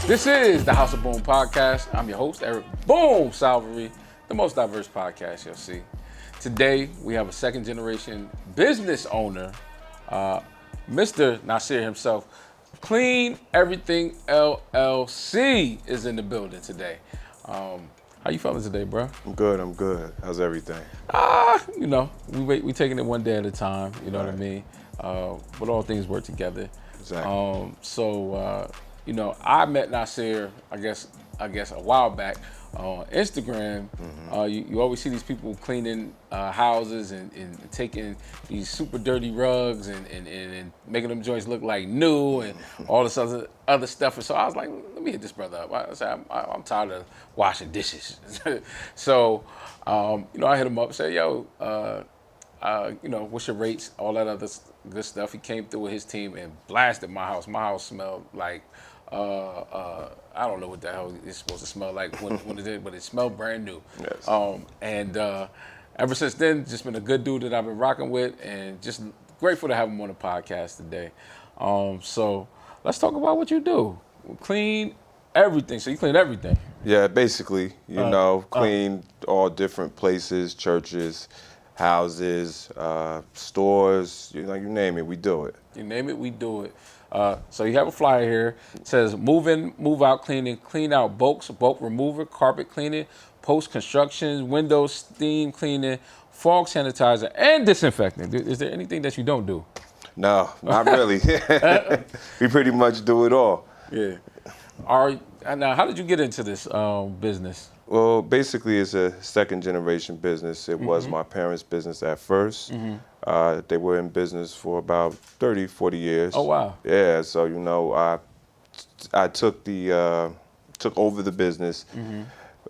This is the House of Boom podcast. I'm your host, Eric Boom Salvery, the most diverse podcast you'll see. Today, we have a second generation business owner, Mr. Nassir himself. Clean Everything LLC is in the building today. How you feeling today, bro? I'm good. How's everything? We taking it one day at a time, you know what I mean? But all things work together. Exactly. I met Nassir, I guess a while back on Instagram. You always see these people cleaning houses and taking these super dirty rugs and making them joints look like new and all this other stuff. And so I was like, let me hit this brother up. I said, I'm tired of washing dishes. So, I hit him up and said, yo, what's your rates? All that other good stuff. He came through with his team and blasted my house. My house smelled like, I don't know what the hell it's supposed to smell like when it did, but it smelled brand new. Yes. Ever since then, just been a good dude that I've been rocking with, and just grateful to have him on the podcast today. So let's talk about what you do. Clean everything. So you clean everything. Yeah, basically, clean all different places, churches, houses, stores, you name it, we do it. You name it, we do it. So you have a flyer here. It says move in, move out cleaning, clean out bulk remover, carpet cleaning, post-construction, windows, steam cleaning, fog sanitizer, and disinfecting. Is there anything that you don't do? No, not really. We pretty much do it all. Yeah. Now, how did you get into this business? Well, basically, it's a second generation business. It was my parents' business at first. They were in business for about 30, 40 years. Oh, wow. Yeah, so, I took over the business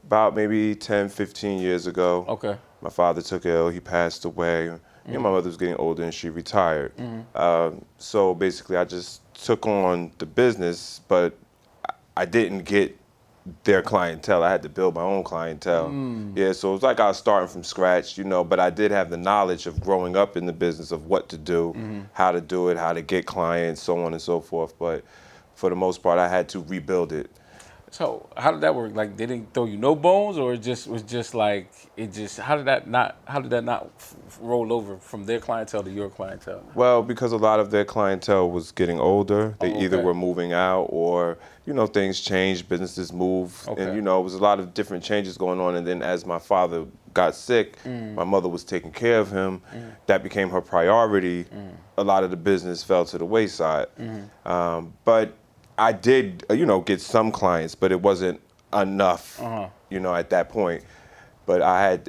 about maybe 10, 15 years ago. Okay. My father took ill, he passed away. My mother was getting older and she retired. So basically, I just took on the business, but I didn't get their clientele. I had to build my own clientele. Yeah, so it was like I was starting from scratch, but I did have the knowledge of growing up in the business of what to do, how to do it, how to get clients, so on and so forth. But for the most part, I had to rebuild it. So how did that work? Like they didn't throw you no bones, or it just was just like how did that not roll over from their clientele to your clientele? Well, because a lot of their clientele was getting older, they either were moving out or things changed, businesses move, and it was a lot of different changes going on. And then as my father got sick, my mother was taking care of him. That became her priority. A lot of the business fell to the wayside. But I did, get some clients, but it wasn't enough, at that point. But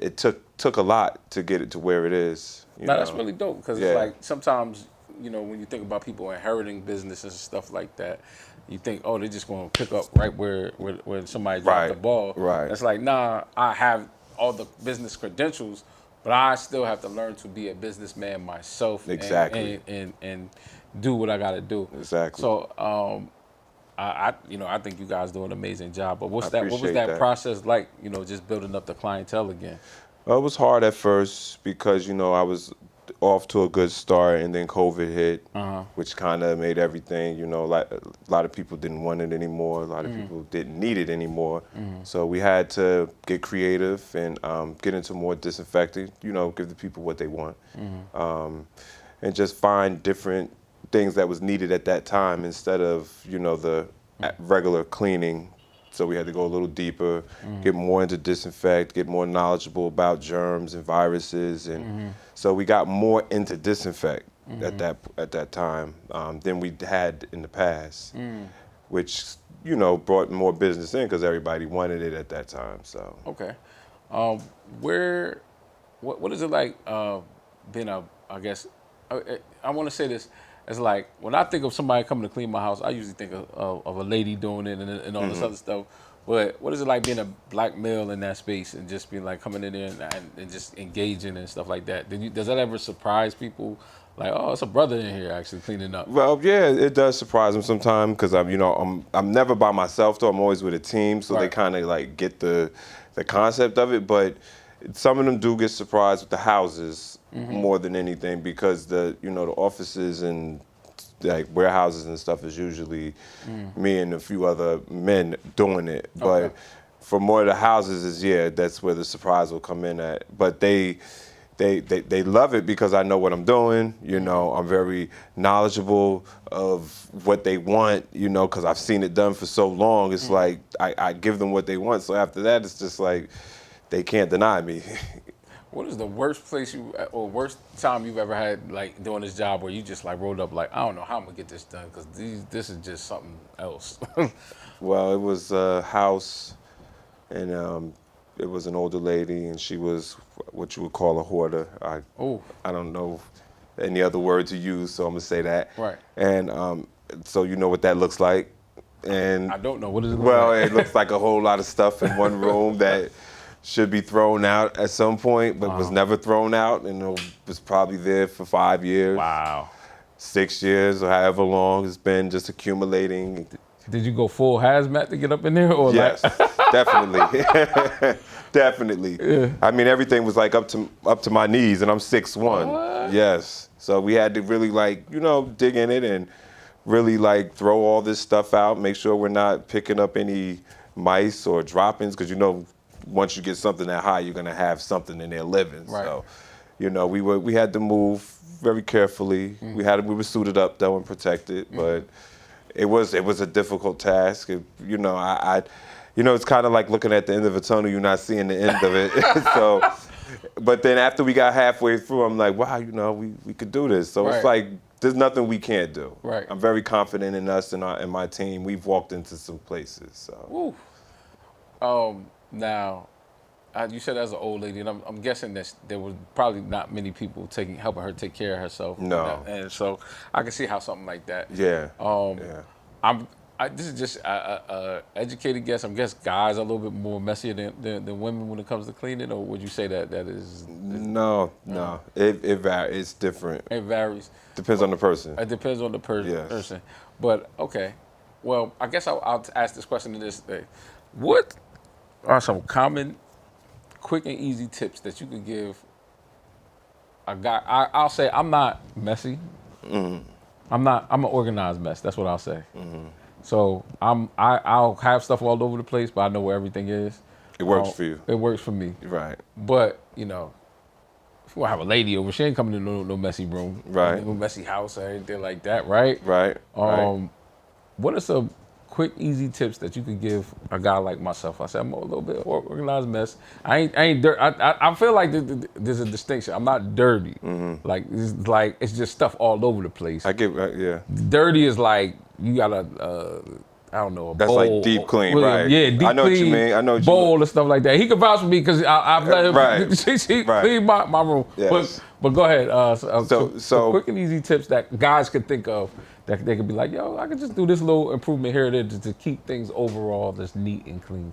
it took a lot to get it to where it is. That's really dope because it's like sometimes, when you think about people inheriting businesses and stuff like that, you think, oh, they're just going to pick up right where somebody dropped the ball. Right. It's like, nah, I have all the business credentials, but I still have to learn to be a businessman myself. Exactly. And do what I got to do. Exactly. So, I think you guys do an amazing job. But what was that process like? Just building up the clientele again. Well, it was hard at first because I was off to a good start, and then COVID hit, which kind of made everything. Like a lot of people didn't want it anymore. A lot of people didn't need it anymore. So we had to get creative and get into more disinfecting. Give the people what they want, and just find different things that was needed at that time instead of the regular cleaning. So we had to go a little deeper, get more into disinfect, get more knowledgeable about germs and viruses, and so we got more into disinfect at that time than we had in the past, which brought more business in because everybody wanted it at that time. So okay, what is it like being I guess I want to say this. It's like when I think of somebody coming to clean my house, I usually think of a lady doing it and all this other stuff. But what is it like being a black male in that space and just being like coming in there and just engaging and stuff like that? Does that ever surprise people? Like, oh, it's a brother in here actually cleaning up. Well, yeah, it does surprise them sometimes because I'm never by myself though. I'm always with a team, so they kind of like get the concept of it. But some of them do get surprised with the houses more than anything because the offices and like warehouses and stuff is usually me and a few other men doing it. But Okay. for more of the houses is that's where the surprise will come in at. But they love it because I know what I'm doing. You know, I'm very knowledgeable of what they want, you know, because I've seen it done for so long. It's like I give them what they want. So after that, it's just like they can't deny me. What is the worst place or worst time you've ever had like doing this job where you just like rolled up like I don't know how I'm gonna get this done because this is just something else. Well, it was a house, and it was an older lady, and she was what you would call a hoarder. Oh, I don't know any other word to use, so I'm gonna say that. right. And so you know what that looks like. And I don't know what is it. Look well, like? it looks like a whole lot of stuff in one room that should be thrown out at some point, but was never thrown out, and it was probably there for 5 years, Wow. 6 years, or however long it's been, just accumulating. Did you go full hazmat to get up in there or Yes, like? definitely, definitely. Yeah. I mean, everything was like up to my knees, and I'm 6'1". What? Yes, so we had to really like dig in it and really like throw all this stuff out, make sure we're not picking up any mice or droppings, because once you get something that high, you're gonna have something in there living. Right. So, we had to move very carefully. We were suited up though and protected, but it was a difficult task. It's kind of like looking at the end of a tunnel. You're not seeing the end of it. So, but then after we got halfway through, I'm like, wow, we could do this. So Right. It's like there's nothing we can't do. Right. I'm very confident in us and my team. We've walked into some places. So. Woo. Now, you said as an old lady, and I'm guessing that there was probably not many people helping her take care of herself. No. And so I can see how something like that. Yeah. Yeah. This is just a educated guess. I'm guess guys are a little bit more messier than women when it comes to cleaning, or would you say that is? No. It varies. It's different. It varies. Depends on the person. It depends on the Yes. person. But okay, well, I guess I'll ask this question in this way: what are some common, quick and easy tips that you could give a guy? I'll say I'm not messy. I'm an organized mess. That's what I'll say. So I'll have stuff all over the place, but I know where everything is. It works for you. It works for me. Right. But if you want to have a lady over, she ain't coming to no messy room, Right. no messy house or anything like that, right? Right. Right. What are some quick, easy tips that you could give a guy like myself? I said I'm a little bit organized mess. I ain't dirt. I feel like there's a distinction. I'm not dirty. Like it's just stuff all over the place. I get. Yeah. Dirty is like you got I don't know, a That's bowl. like deep clean, Well, right? Yeah, deep I know what you clean. mean. I know what you bowl mean. and stuff like that. He can vouch for me because I've let him. Right. She Right. clean my room. Yes. But go ahead. So quick and easy tips that guys could think of that they could be like, yo, I could just do this little improvement here or there to keep things overall just neat and clean.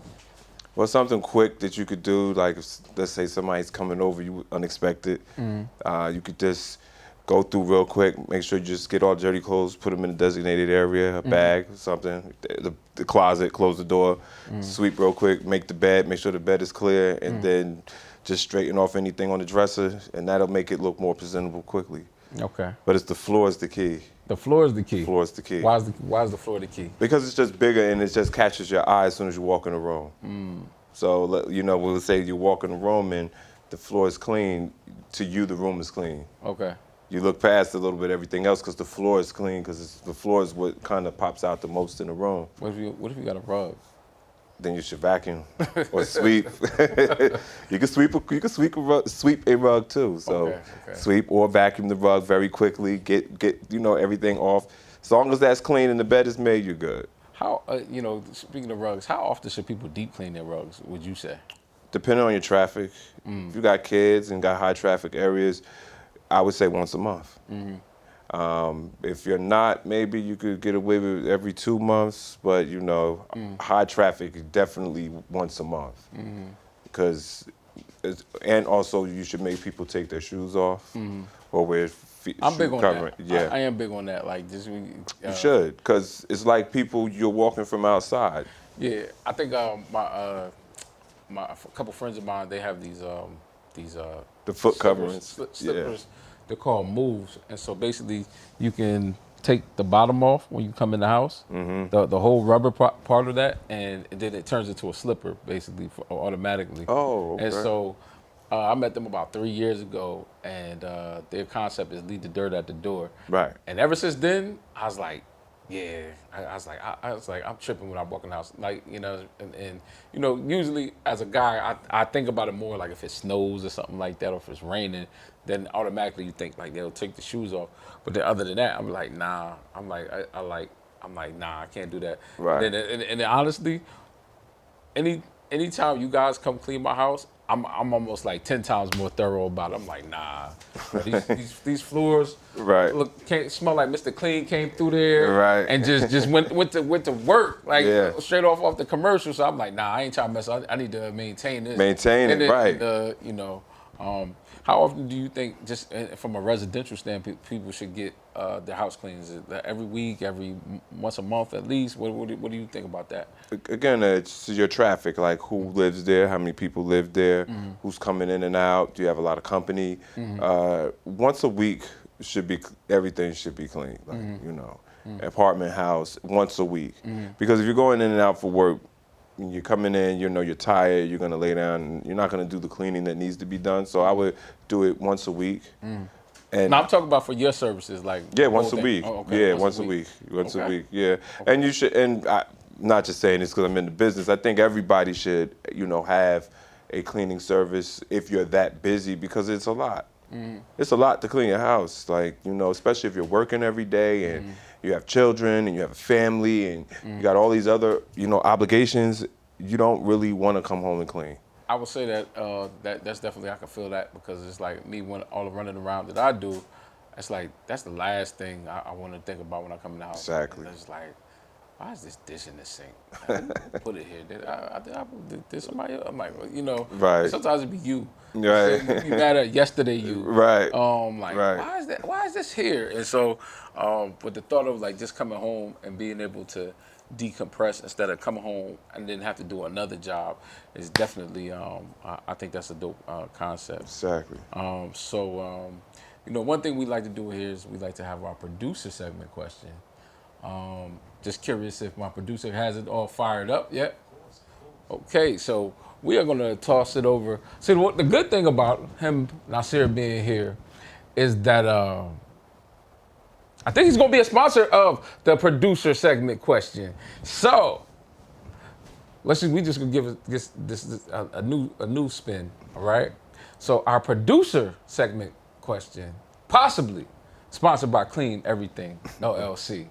Well, something quick that you could do, like let's say somebody's coming over you unexpected, you could just go through real quick, make sure you just get all dirty clothes, put them in a designated area, a bag, something, the closet, close the door, sweep real quick, make the bed, make sure the bed is clear, and then just straighten off anything on the dresser, and that'll make it look more presentable quickly. Okay. But it's the floor is the key. The floor is the key. Floor is the key. Why is the floor the key? Because it's just bigger and it just catches your eye as soon as you walk in the room. So, we'll say you walk in the room and the floor is clean, to you the room is clean. Okay. You look past a little bit everything else because the floor is clean, because the floor is what kind of pops out the most in the room. What if you got a rug? Then you should vacuum or sweep. You can sweep a rug too. So Okay. sweep or vacuum the rug very quickly. Get everything off. As long as that's clean and the bed is made, you're good. How speaking of rugs, how often should people deep clean their rugs? Would you say? Depending on your traffic, if you got kids and got high traffic areas, I would say once a month. If you're not, maybe you could get away with it every 2 months, but high traffic, definitely once a month. Because, and also you should make people take their shoes off or wear I'm big on covering. that. Yeah, I am big on that. Like just you should, because it's like people you're walking from outside. Yeah, I think a couple friends of mine, they have these The foot coverings. slippers. They're called moves, and so basically you can take the bottom off when you come in the house, the whole rubber part of that, and then it turns into a slipper basically automatically. Oh, okay. And so I met them about 3 years ago, and their concept is leave the dirt at the door. Right. And ever since then, I was like, yeah, I was like, I'm tripping when I walk in the house, like, you know, and you know, usually as a guy, I think about it more like if it snows or something like that, or if it's raining, then automatically you think like they'll take the shoes off. But then other than that, I'm like, nah, I'm like, I'm like, nah, I can't do that. Right. And then honestly, anytime you guys come clean my house, I'm almost like 10 times more thorough about it. I'm like, nah, these floors Right. look can't smell like Mr. Clean came through there, Right. and just went to work like Yeah. straight off the commercial. So I'm like, nah, I ain't trying to mess. I need to maintain this. Maintain and it, then, right. And, you know, how often do you think, just from a residential standpoint, people should get their house cleaned? Is it every week, once a month at least? What do you think about that? Again, it's your traffic, like who lives there, how many people live there, who's coming in and out, do you have a lot of company? Once a week everything should be clean, like, you know, apartment house, once a week. Because if you're going in and out for work, when you're coming in, you know, you're tired, you're gonna lay down, and you're not gonna do the cleaning that needs to be done. So I would do it once a week. And No, I'm talking about for your services, like yeah, once a week. Oh, okay. Yeah, once a week. Once a Okay. week. Yeah, and you should. And not just saying this because I'm in the business. I think everybody should, you know, have a cleaning service if you're that busy, because it's a lot. It's a lot to clean your house, like, you know, especially if you're working every day and you have children and you have a family and you got all these other, you know, obligations. You don't really want to come home and clean. I would say that that's definitely, I can feel that, because it's like me, when all the running around that I do, it's like that's the last thing I want to think about when I come in the house. Exactly. And it's like, why is this dish in the sink? Like, who put it here? Did somebody else? I'm like, well, you know, Right. sometimes it be you. Right. You be mad at yesterday you. Right. Like, Right. why is this here? And so, with the thought of like just coming home and being able to decompress instead of coming home and then have to do another job is definitely, I think that's a dope concept. Exactly. You know, one thing we like to do here is we like to have our producer segment question. Just curious if my producer has it all fired up yet. Okay, so we are going to toss it over. See, the good thing about him, Nassir, being here is that I think he's going to be a sponsor of the producer segment question. So we just going to give this a new spin, all right? So our producer segment question, possibly sponsored by Clean Everything LLC.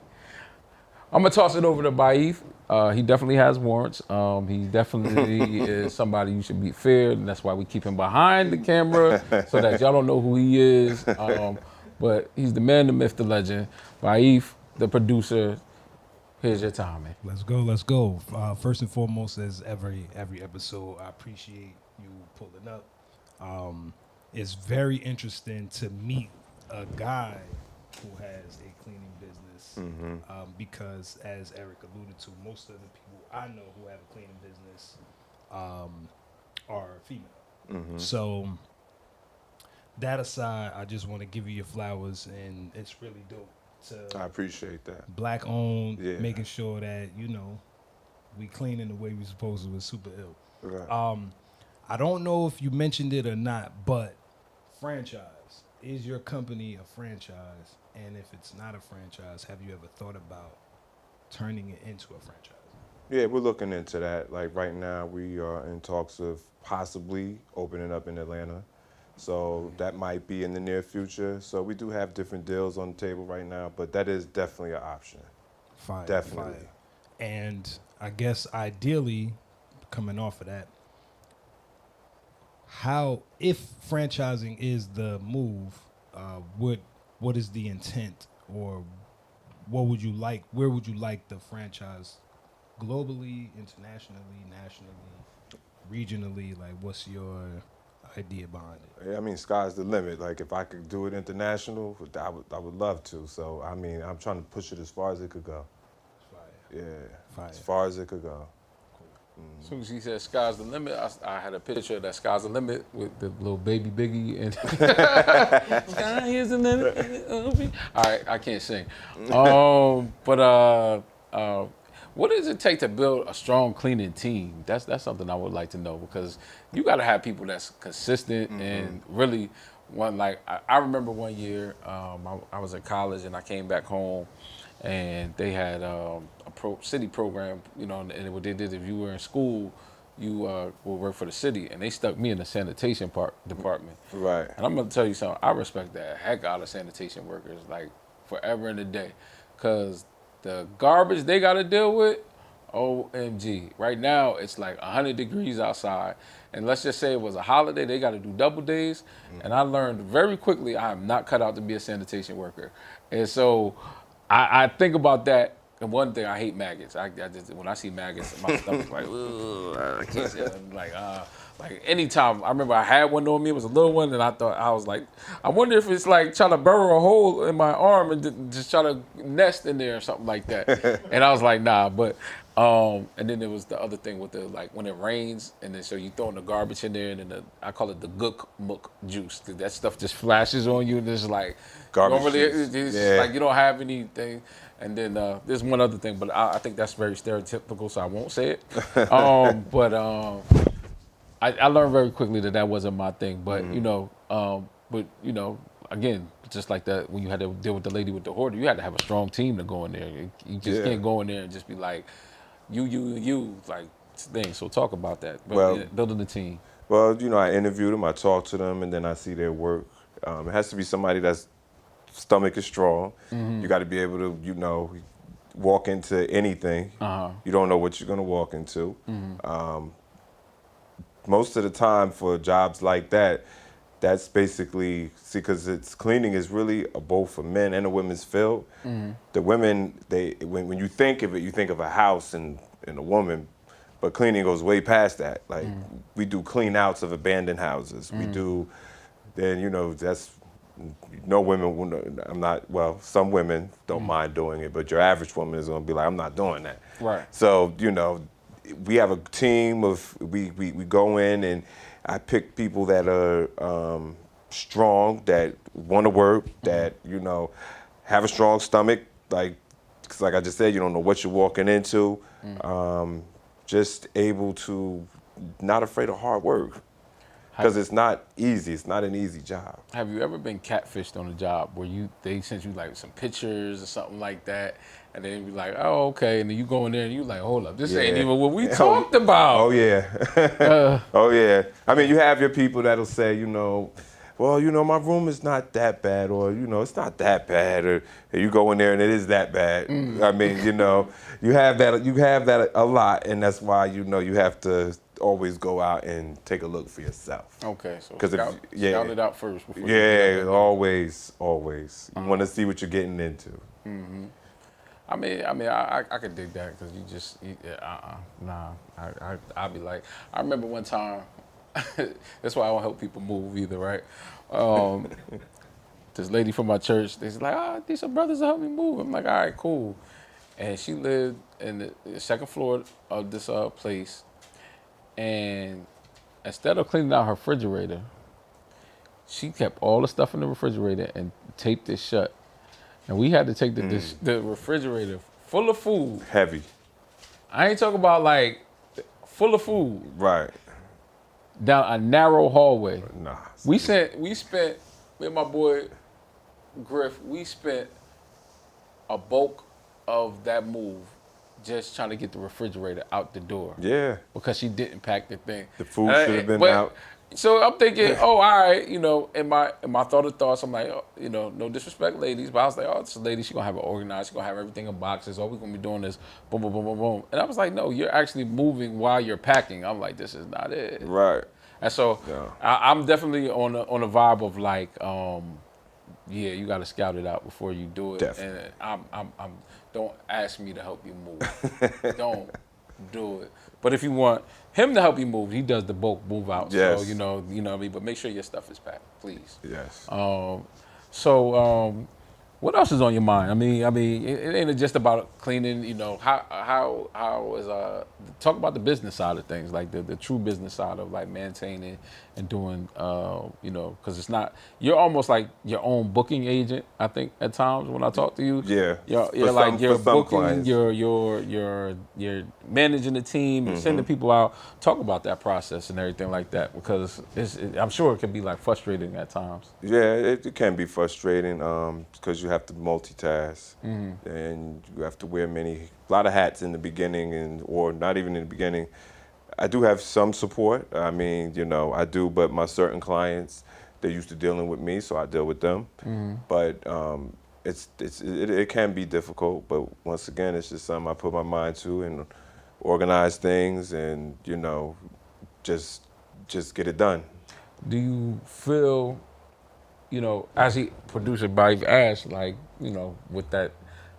I'm gonna toss it over to Baif. He definitely has warrants. He definitely is somebody you should be feared, and that's why we keep him behind the camera so that y'all don't know who he is. But he's the man, the myth, the legend. Baif, the producer. Here's your time, man. Let's go. First and foremost, as every episode, I appreciate you pulling up. It's very interesting to meet a guy who has a cleaning business, because, as Eric alluded to, most of the people I know who have a cleaning business are female. So that aside, I just want to give you your flowers, and it's really dope to I appreciate that. black owned, Yeah. making sure that, you know, we clean in the way we supposed to is super ill. Right. I don't know if you mentioned it or not, but franchise. Is your company a franchise? And if it's not a franchise, have you ever thought about turning it into a franchise? Yeah, we're looking into that. Like right now, we are in talks of possibly opening up in Atlanta. So that might be in the near future. So we do have different deals on the table right now, but that is definitely an option. Fire. Definitely. Fire. And I guess ideally, coming off of that, if franchising is the move, what is the intent, or where would you like the franchise globally, internationally, nationally, regionally? Like, what's your idea behind it? Yeah, I mean, sky's the limit. Like, if I could do it international, I would love to. So, I mean, I'm trying to push it as far as it could go. Fire. Yeah, Fire. as far as it could go. As soon as he said "sky's the limit," I had a picture of that "sky's the limit" with the little baby Biggie and "Sky is the limit." All right, I can't sing. But what does it take to build a strong cleaning team? That's something I would like to know, because you got to have people that's consistent and really one. Like I remember one year, I was in college and I came back home, and they had a city program, and what they did, if you were in school, you would work for the city, and they stuck me in the sanitation department. Right. And I'm gonna tell you something. I respect the heck out of sanitation workers, like forever and a day, cause the garbage they got to deal with. OMG. Right now, it's like 100 degrees outside. And let's just say it was a holiday, they got to do double days. And I learned very quickly I am not cut out to be a sanitation worker. And so I think about that. And one thing, I hate maggots. I just, when I see maggots, my stomach's like, ugh, I can't say it. Like anytime, I remember I had one on me, it was a little one, and I was like, I wonder if it's like trying to burrow a hole in my arm and just try to nest in there or something like that. And I was like, nah, but, and then there was the other thing with like when it rains, and then so you throwing the garbage in there, and then I call it the gook muck juice. That stuff just flashes on you, and it's like, Garbage you don't really, juice. it's Yeah. like you don't have anything. And then there's one other thing, but I think that's very stereotypical, so I won't say it. I learned very quickly that wasn't my thing. But again, just like that, when you had to deal with the lady with the hoarder, you had to have a strong team to go in there. You just can't go in there and just be like, you, like things. So talk about that. Building the team. Well, I interviewed them, I talked to them, and then I see their work. It has to be somebody that's stomach is strong. You got to be able to, walk into anything. You don't know what you're going to walk into. Most of the time for jobs like that, that's basically, because cleaning is really both a men and a women's field. The women, when you think of it, you think of a house and a woman, but cleaning goes way past that. Like we do clean outs of abandoned houses. We do, then that's, no women, some women don't mind doing it, but your average woman is gonna be like, I'm not doing that. Right. So, we have a team of, we go in and I pick people that are strong, that wanna work, that, have a strong stomach, because like I just said, you don't know what you're walking into. Just able to, not afraid of hard work. Because it's not easy. It's not an easy job. Have you ever been catfished on a job where they sent you like some pictures or something like that, and then you be like, oh, okay, and then you go in there and you like, hold up, this ain't even what we talked about. Oh yeah. Oh yeah. I mean, you have your people that'll say, well, my room is not that bad, or it's not that bad, or you go in there and it is that bad. I mean, you have that a lot, and that's why you have to always go out and take a look for yourself. Okay, so scout it out first. Before always. You want to see what you're getting into. I mean, I could dig that, because I'd be like, I remember one time, that's why I don't help people move either, right? This lady from my church, they's like, these are brothers that help me move. I'm like, all right, cool. And she lived in the second floor of this place. And instead of cleaning out her refrigerator, she kept all the stuff in the refrigerator and taped it shut. And we had to take the refrigerator full of food. Heavy. I ain't talking about like full of food. Right. Down a narrow hallway. Nah. We spent, me and my boy Griff, we spent a bulk of that move just trying to get the refrigerator out the door. Yeah. Because she didn't pack the thing. The food should have been out. So I'm thinking, all right, in my thoughts, I'm like, no disrespect, ladies, but I was like, this lady, she gonna have it organized, she gonna have everything in boxes. All we gonna be doing is boom, boom, boom, boom, boom. And I was like, no, you're actually moving while you're packing. I'm like, this is not it. Right. And so I'm definitely on a vibe of like, you got to scout it out before you do it. Definitely. And I'm don't ask me to help you move. Don't do it. But if you want him to help you move, he does the bulk move out. Yes. So what I mean. But make sure your stuff is packed, please. Yes. What else is on your mind? It ain't just about cleaning. You know, how is talk about the business side of things, like the true business side of like maintaining and doing. You know, because it's not, you're almost like your own booking agent. I think at times when I talk to you, Yeah, you're like you're for some booking, clients. you're managing the team, you're sending people out. Talk about that process and everything like that, because I'm sure it can be like frustrating at times. Yeah, it can be frustrating because you have to multitask and you have to wear a lot of hats in the beginning, or not even in the beginning. I do have some support. I mean, I do, but my certain clients, they're used to dealing with me, so I deal with them. But it can be difficult. But once again, it's just something I put my mind to and organize things, and just get it done. Do you feel, as a producer, I've asked, like, with that,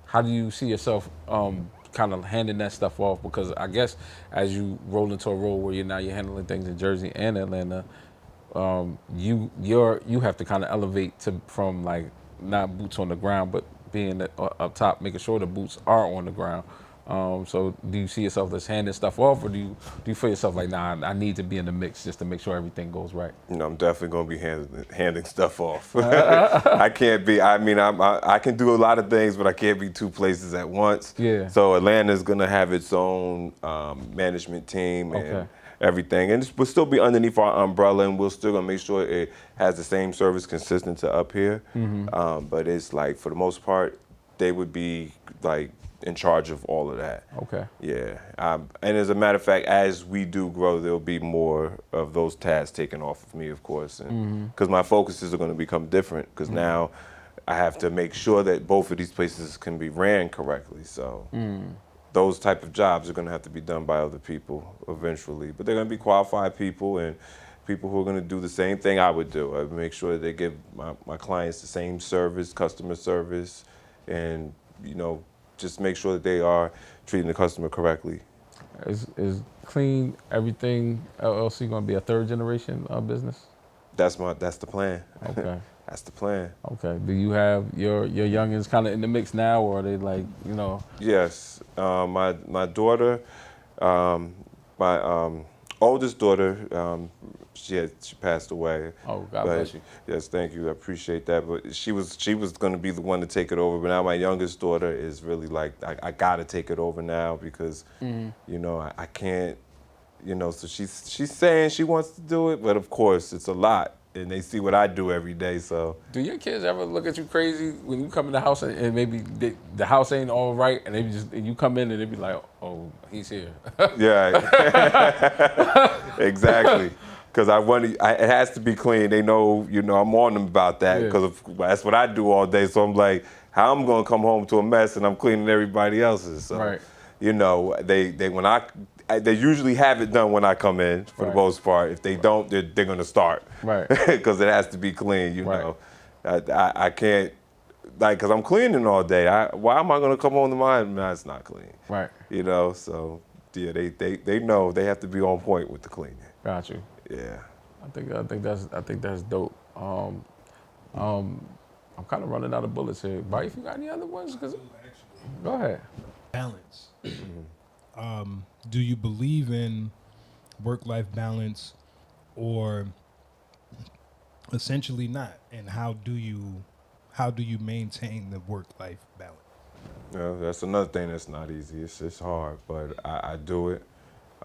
how do you see yourself kind of handing that stuff off? Because I guess as you roll into a role where you're handling things in Jersey and Atlanta, you have to kind of elevate from like not boots on the ground, but being up top, making sure the boots are on the ground. So do you see yourself as handing stuff off, or do you feel yourself like, nah, I need to be in the mix just to make sure everything goes right? I'm definitely going to be handing stuff off. I can't be. I mean, I can do a lot of things, but I can't be two places at once. Yeah. So Atlanta's going to have its own management team and Okay. everything, and we'll still be underneath our umbrella, and we're still going to make sure it has the same service consistent to up here. But it's like, for the most part, they would be like in charge of all of that. Okay. Yeah, and as a matter of fact, as we do grow, there'll be more of those tasks taken off of me, of course, and because my focuses are going to become different. Because now I have to make sure that both of these places can be ran correctly. So those type of jobs are going to have to be done by other people eventually, but they're going to be qualified people and people who are going to do the same thing I would do. I would make sure that they give my clients the same service, customer service, and just make sure that they are treating the customer correctly. Is Clean Everything LLC going to be a third generation business? That's the plan. Okay. That's the plan. Okay. Do you have your youngins kind of in the mix now, or are they like, Yes. My daughter, my oldest daughter, she passed away. Oh, God bless you. Yes, thank you. I appreciate that. But she was going to be the one to take it over. But now my youngest daughter is really like, I got to take it over now because, I can't, so she's saying she wants to do it, but of course it's a lot. And they see what I do every day, so. Do your kids ever look at you crazy when you come in the house and maybe the house ain't all right, and and you come in and they be like, oh, he's here? Yeah, exactly. Because it has to be clean. They know, I'm on them about that because that's what I do all day. So I'm like, how I'm gonna come home to a mess and I'm cleaning everybody else's. So, Right. They usually have it done when I come in for the most part. If they don't, they're gonna start. Right. Because it has to be clean, know. I can't, because I'm cleaning all day. Why am I gonna come home to mine? Nah, it's not clean. Right. So yeah, they know they have to be on point with the cleaning. Got you. Yeah. I think that's dope. I'm kind of running out of bullets here. But if you got any other ones, go ahead. Balance. Do you believe in work-life balance, or essentially not? And how do you maintain the work-life balance? That's another thing that's not easy. It's hard, but I do it.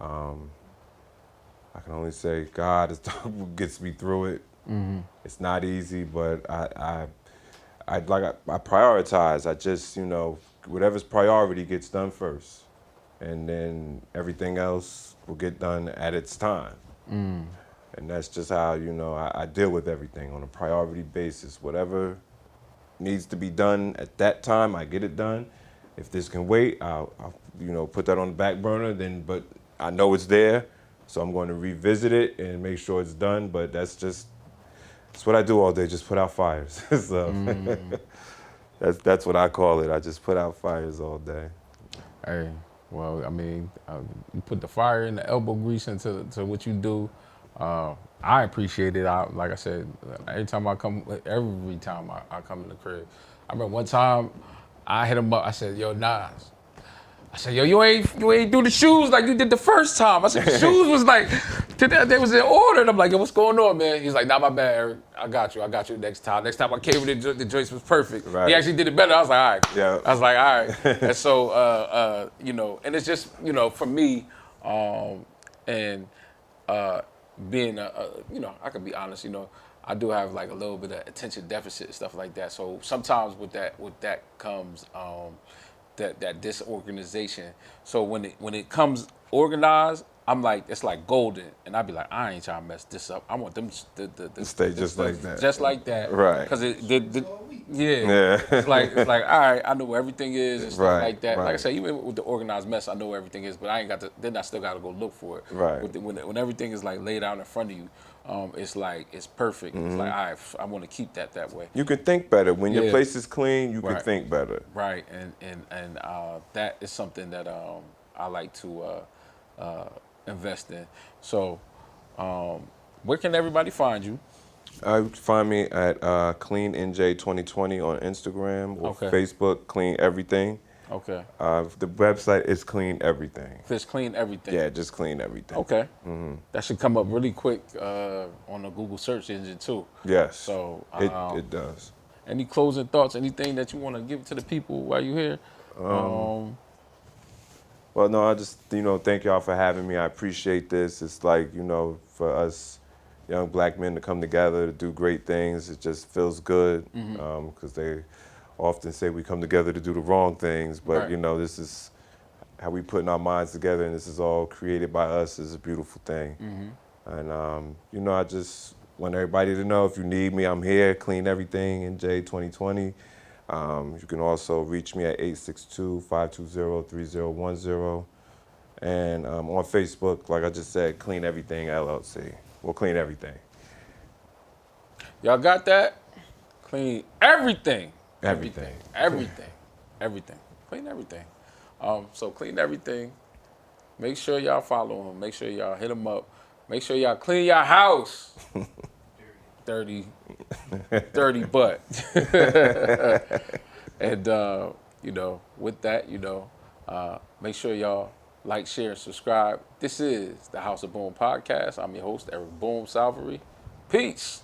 I can only say God is what gets me through it. It's not easy, but I prioritize. I just, whatever's priority gets done first, and then everything else will get done at its time. And that's just how, I deal with everything on a priority basis. Whatever needs to be done at that time, I get it done. If this can wait, I'll put that on the back burner. But I know it's there, so I'm going to revisit it and make sure it's done. But that's what I do all day, just put out fires. So that's what I call it. I just put out fires all day. Hey, well, you put the fire and the elbow grease into what you do. I appreciate it. Like I said, every time I come in the crib, I remember one time I hit him up. I said, "Yo, Nas." I said, "Yo, you ain't do the shoes like you did the first time." I said, "The shoes was like, they was in order." And I'm like, "Yo, what's going on, man?" He's like, "Nah, my bad, Eric. I got you next time. Next time I came with the joints was perfect." Right. He actually did it better. I was like, "All right." Yeah. I was like, "All right." And so, you know, and it's just, you know, for me, and being you know, I can be honest, you know, I do have like a little bit of attention deficit and stuff like that. So sometimes with that comes that disorganization. So when it comes organized, I'm like, it's like golden, and I'd be like, I ain't trying to mess this up. I want them to Stay just like that. just like that, Right. Because yeah, Yeah. it's like all right, I know where everything is and stuff Right, like that. Like I right. say, even with the organized mess, I know where everything is, but I ain't got to. Then I still got to go look for it. Right. When everything is like laid out in front of you, it's like it's perfect. It's like all right, I want to keep that way. You can think better. When your Yeah. place is clean, you can Right. think better. Right, and that is something that I like to invest in. So, where can everybody find you? You can find me at CleanNJ2020 on Instagram or Okay. Facebook, Clean Everything. Okay, The website is Clean Everything. just clean everything. Yeah, just Clean Everything. Okay, that should come up really quick on the Google search engine too. Yes. So, It does. any closing thoughts? Anything that you want to give to the people while you're here? Well, no, I just, thank y'all for having me. I appreciate this. It's like, for us young black men to come together to do great things, it just feels good because they often say we come together to do the wrong things, but, Right. This is how we putting our minds together, and this is all created by us is a beautiful thing. And, I just want everybody to know if you need me, I'm here, Clean Everything in J2020. You can also reach me at 862-520-3010. And on Facebook, like I just said, Clean Everything LLC. We'll clean everything. Y'all got that? Clean everything. Everything. Everything. Clean everything. So clean everything. Make sure y'all follow him. Make sure y'all hit him up. Make sure y'all clean your house. Dirty butt. And with that, make sure y'all like, share, and subscribe. This is the House of Boom podcast. I'm your host, Eric Boom Salvery. Peace.